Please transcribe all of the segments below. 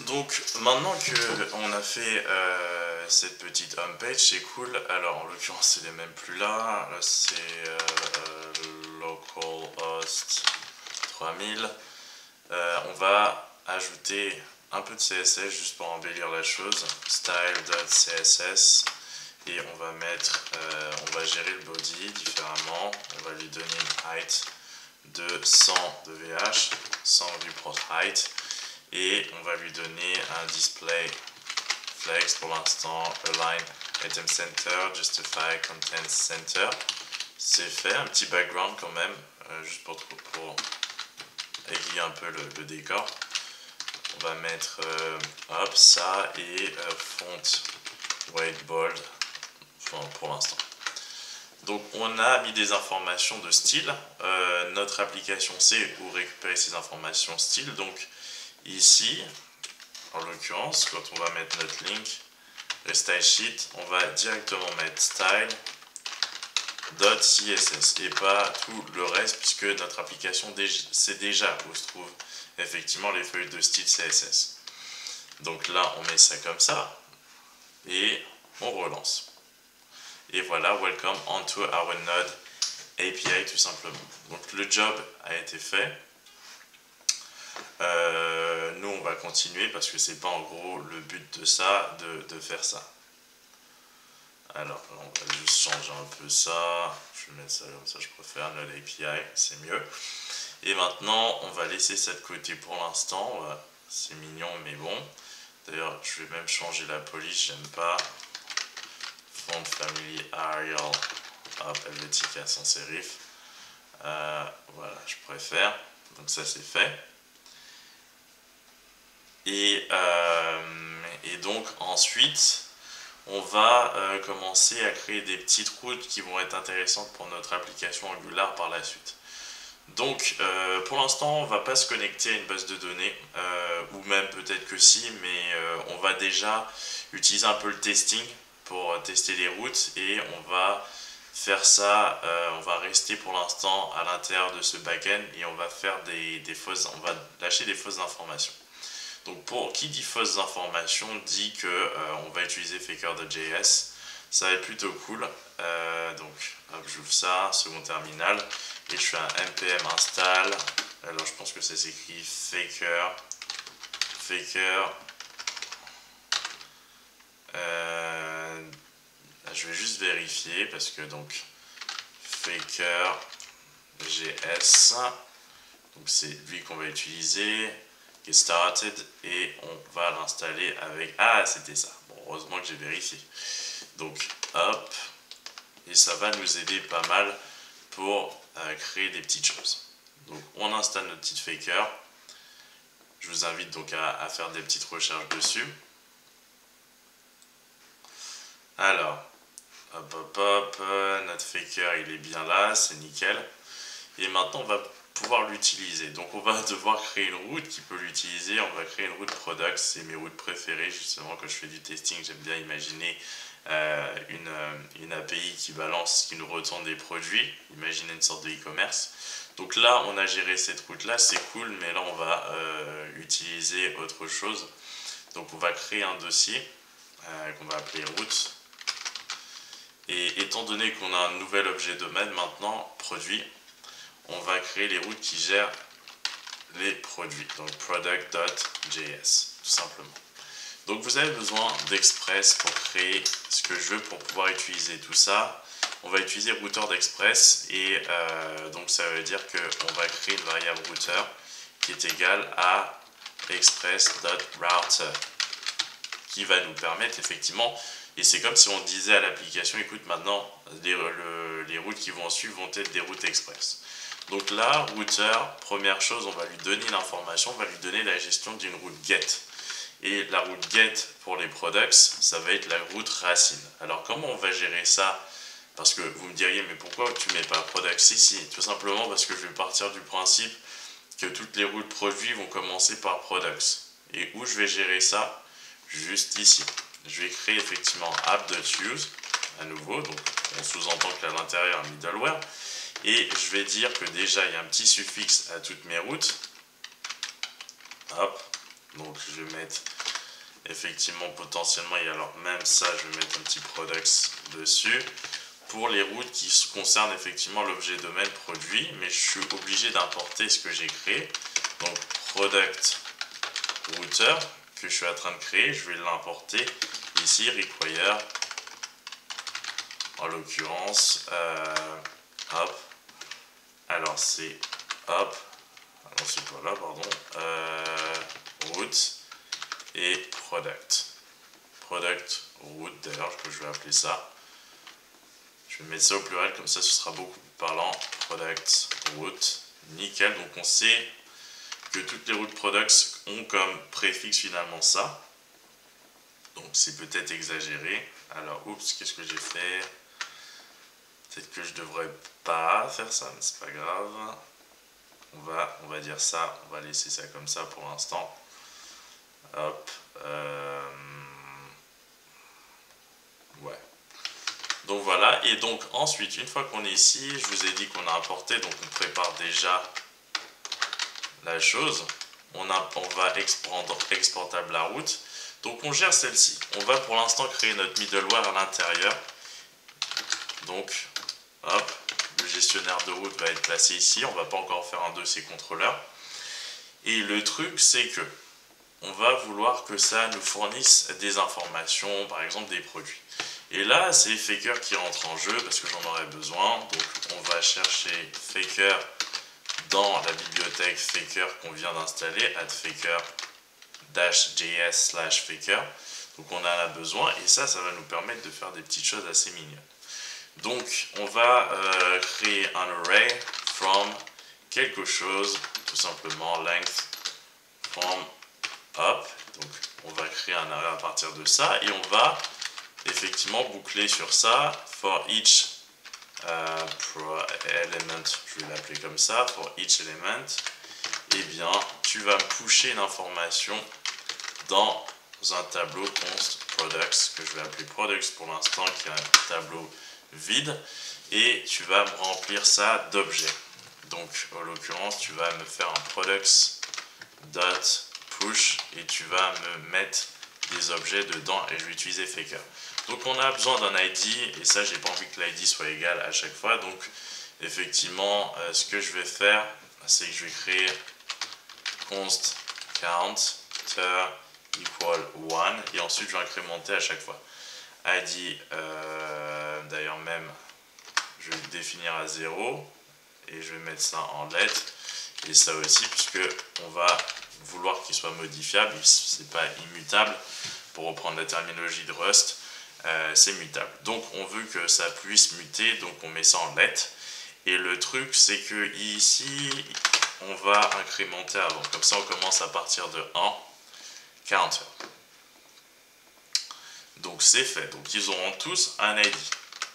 Donc maintenant que on a fait cette petite home page, c'est cool. Alors en l'occurrence, c'est même plus là. Là c'est localhost 3000. On va ajouter un peu de CSS juste pour embellir la chose. Style.css et on va mettre, on va gérer le body différemment. On va lui donner une height de 100 de VH, 100 viewport height. Et on va lui donner un display flex pour l'instant, align item center, justify content center. C'est fait, un petit background quand même, juste pour aiguiller un peu le décor. On va mettre hop ça et font white bold pour l'instant. Donc on a mis des informations de style. Notre application sait où récupérer ces informations style. Donc ici, en l'occurrence, quand on va mettre notre link, le style sheet, on va directement mettre style.css et pas tout le reste puisque notre application sait déjà où se trouvent effectivement les feuilles de style CSS. Donc là, on met ça comme ça et on relance. Et voilà, welcome onto our Node API tout simplement. Donc le job a été fait. Nous on va continuer parce que c'est pas en gros le but de ça, de faire ça. Alors on va juste changer un peu ça. Je vais mettre ça comme ça, je préfère Node API, c'est mieux. Et maintenant on va laisser ça de côté pour l'instant. C'est mignon mais bon. D'ailleurs je vais même changer la police, j'aime pas. Font family Arial, hop, Helvetica sans serif. Voilà, je préfère. Donc ça c'est fait. Et donc ensuite, on va commencer à créer des petites routes qui vont être intéressantes pour notre application Angular par la suite. Donc pour l'instant, on ne va pas se connecter à une base de données, ou même peut-être que si, mais on va déjà utiliser un peu le testing pour tester les routes et on va faire ça, on va rester pour l'instant à l'intérieur de ce backend et on va faire on va lâcher des fausses informations. Donc pour qui dit fausses informations dit que on va utiliser faker.js. Ça va être plutôt cool. Donc hop, j'ouvre ça, second terminal, et je fais un npm install. Alors je pense que ça s'écrit faker. Je vais juste vérifier parce que donc faker JS. Donc c'est lui qu'on va utiliser. Get started et on va l'installer avec... Ah, c'était ça. Bon, heureusement que j'ai vérifié. Donc, hop. Et ça va nous aider pas mal pour créer des petites choses. Donc, on installe notre petite faker. Je vous invite donc à faire des petites recherches dessus. Alors, hop, notre faker, il est bien là, c'est nickel. Et maintenant, on va pouvoir l'utiliser. Donc on va devoir créer une route qui peut l'utiliser. On va créer une route product, c'est mes routes préférées justement quand je fais du testing. J'aime bien imaginer une API qui balance, qui nous retourne des produits. Imaginez une sorte de e-commerce. Donc là on a géré cette route là, c'est cool, mais là on va utiliser autre chose. Donc on va créer un dossier qu'on va appeler route. Et étant donné qu'on a un nouvel objet domaine maintenant, produit, on va créer les routes qui gèrent les produits, donc product.js, tout simplement. Donc vous avez besoin d'Express pour créer ce que je veux pour pouvoir utiliser tout ça. On va utiliser router d'Express et donc ça veut dire qu'on va créer une variable router qui est égale à express.router qui va nous permettre effectivement, et c'est comme si on disait à l'application, écoute maintenant les routes qui vont suivre vont être des routes express. Donc là, router, première chose, on va lui donner l'information, on va lui donner la gestion d'une route get. Et la route get pour les products, ça va être la route racine. Alors comment on va gérer ça? Parce que vous me diriez, mais pourquoi tu mets pas product? Si, tout simplement parce que je vais partir du principe que toutes les routes produits vont commencer par products. Et où je vais gérer ça? Juste ici. Je vais créer effectivement app.use à nouveau, donc on sous-entend qu'à l'intérieur un middleware. Et je vais dire que déjà il y a un petit suffixe à toutes mes routes. Hop, Donc je vais mettre effectivement potentiellement, et alors même ça, je vais mettre un petit products dessus. Pour les routes qui concernent effectivement l'objet domaine produit, mais je suis obligé d'importer ce que j'ai créé. Donc product router que je suis en train de créer, je vais l'importer ici, require, en l'occurrence, hop, alors c'est hop, alors c'est pas là, pardon, route et product route d'ailleurs, que je vais appeler ça. Je vais mettre ça au pluriel, comme ça ce sera beaucoup plus parlant. Product route, nickel. Donc on sait que toutes les routes products ont comme préfixe finalement ça. Donc c'est peut-être exagéré. Alors oups, qu'est-ce que j'ai fait? Peut-être que je devrais pas faire ça, mais c'est pas grave. On va dire ça, on va laisser ça comme ça pour l'instant. Hop. Ouais. Donc voilà, et donc ensuite, une fois qu'on est ici, je vous ai dit qu'on a importé, donc on prépare déjà la chose. On va exportable la route. Donc on gère celle-ci. On va pour l'instant créer notre middleware à l'intérieur. Donc, hop, le gestionnaire de route va être placé ici. On ne va pas encore faire un de ces contrôleurs. Et le truc, c'est que on va vouloir que ça nous fournisse des informations, par exemple des produits. Et là, c'est Faker qui rentre en jeu parce que j'en aurai besoin. Donc, on va chercher Faker dans la bibliothèque Faker qu'on vient d'installer, faker-js/faker. Donc, on en a besoin et ça va nous permettre de faire des petites choses assez mignonnes. Donc, on va créer un array from quelque chose, tout simplement length from up. Donc, on va créer un array à partir de ça et on va effectivement boucler sur ça. For each element, je vais l'appeler comme ça, for each element, eh bien, tu vas me pusher une information dans un tableau const products, que je vais appeler products pour l'instant, qui est un tableau vide, et tu vas me remplir ça d'objets. Donc, en l'occurrence, tu vas me faire un products.push et tu vas me mettre des objets dedans et je vais utiliser Faker. Donc, on a besoin d'un ID et ça, j'ai pas envie que l'ID soit égal à chaque fois. Donc, effectivement, ce que je vais faire, c'est que je vais créer const counter equal 1 et ensuite, je vais incrémenter à chaque fois. ID, d'ailleurs même, je vais le définir à 0 et je vais mettre ça en lettres et ça aussi puisque on va vouloir qu'il soit modifiable, c'est pas immutable pour reprendre la terminologie de Rust, c'est mutable. Donc on veut que ça puisse muter, donc on met ça en lettres et le truc c'est que ici on va incrémenter avant, comme ça on commence à partir de 1 counter. Donc c'est fait, donc ils auront tous un ID.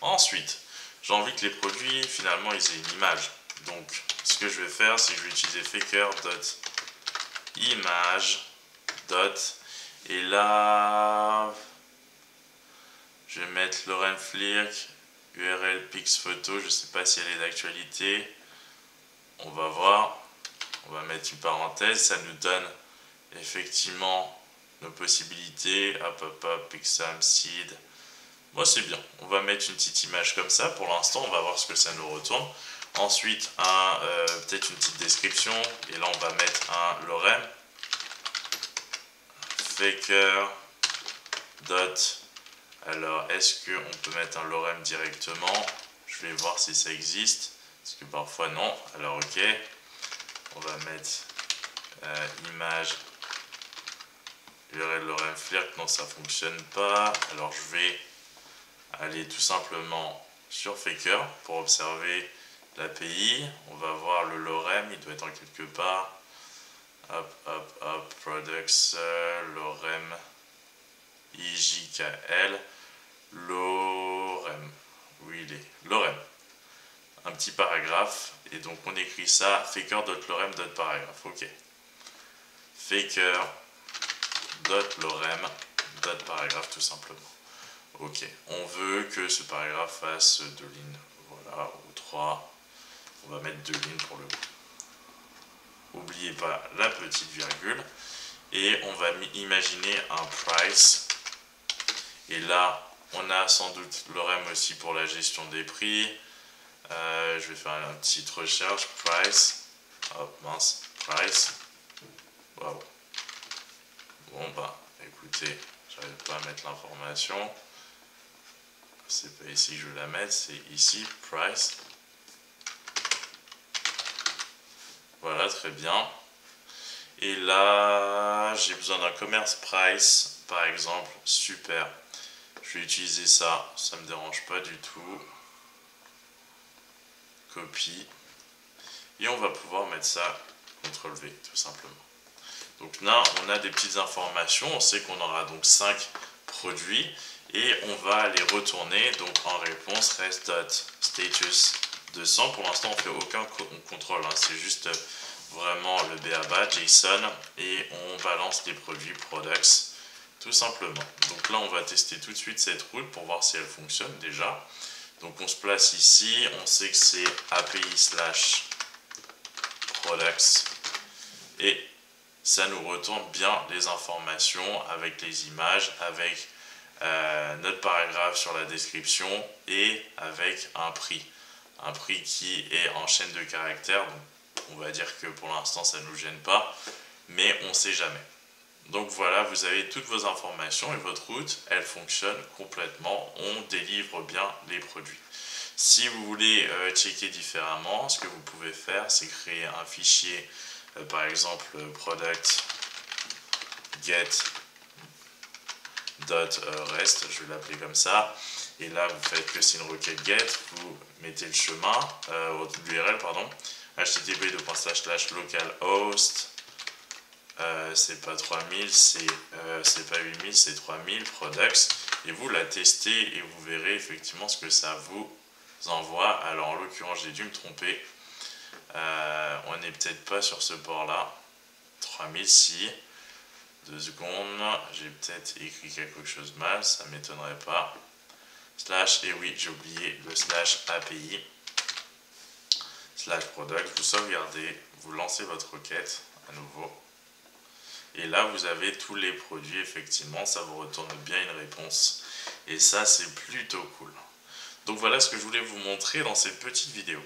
Ensuite, j'ai envie que les produits, finalement, ils aient une image. Donc, ce que je vais faire, c'est que je vais utiliser faker.image. Et là, je vais mettre Lorem Flirk, URL pixphoto, je ne sais pas si elle est d'actualité. On va voir. On va mettre une parenthèse, ça nous donne effectivement nos possibilités. Hop, pixam, seed. Moi, c'est bien. On va mettre une petite image comme ça. Pour l'instant, on va voir ce que ça nous retourne. Ensuite, peut-être une petite description. Et là, on va mettre un lorem. Faker. Alors, est-ce qu'on peut mettre un lorem directement? Je vais voir si ça existe. Parce que parfois, non. Alors, ok. On va mettre image. URL lorem flirk. Non, ça ne fonctionne pas. Alors, je vais aller tout simplement sur Faker pour observer l'API. On va voir le lorem, il doit être en quelque part. Hop, products, lorem, IJKL, lorem. Où il est? Lorem. Un petit paragraphe. Et donc on écrit ça, faker.lorem.paragraphe. Ok. Faker.lorem.paragraphe tout simplement. Ok, on veut que ce paragraphe fasse 2 lignes, voilà, ou 3. On va mettre 2 lignes pour le coup. N'oubliez pas la petite virgule. et on va imaginer un price. Et là, on a sans doute l'ORM aussi pour la gestion des prix. Je vais faire une petite recherche, price. Hop, mince, price. Wow. Bon bah, écoutez, j'arrive pas à mettre l'information. C'est pas ici que je vais la mettre, c'est ici, price. Voilà, très bien. Et là, j'ai besoin d'un commerce price, par exemple. Super. Je vais utiliser ça, ça me dérange pas du tout. Copie. Et on va pouvoir mettre ça CTRL-V, tout simplement. Donc là, on a des petites informations. On sait qu'on aura donc 5 produits. Et on va les retourner. Donc en réponse, rest.status 200. Pour l'instant, on ne fait aucun contrôle. Hein. C'est juste vraiment le BABA, JSON. Et on balance les produits products, tout simplement. Donc là, on va tester tout de suite cette route pour voir si elle fonctionne déjà. Donc on se place ici. On sait que c'est API/products. Et ça nous retourne bien les informations avec les images, avec notre paragraphe sur la description et avec un prix. Un prix qui est en chaîne de caractères. Donc on va dire que pour l'instant ça ne nous gêne pas, mais on ne sait jamais. Donc voilà, vous avez toutes vos informations et votre route, elle fonctionne complètement. On délivre bien les produits. Si vous voulez checker différemment, ce que vous pouvez faire, c'est créer un fichier, par exemple product get.rest, je vais l'appeler comme ça. Et là, vous faites que c'est une requête get, vous mettez le chemin, l'URL, pardon, http://localhost, c'est pas 3000, c'est pas 8000, c'est 3000 products, et vous la testez et vous verrez effectivement ce que ça vous envoie. Alors en l'occurrence, j'ai dû me tromper, on n'est peut-être pas sur ce port là. 3000, si 2 secondes, j'ai peut-être écrit quelque chose mal, ça m'étonnerait pas. Slash, et oui, j'ai oublié le slash API slash product. Vous sauvegardez, vous lancez votre requête à nouveau, et là vous avez tous les produits. Effectivement, ça vous retourne bien une réponse, et ça c'est plutôt cool. Donc voilà ce que je voulais vous montrer dans cette petite vidéo.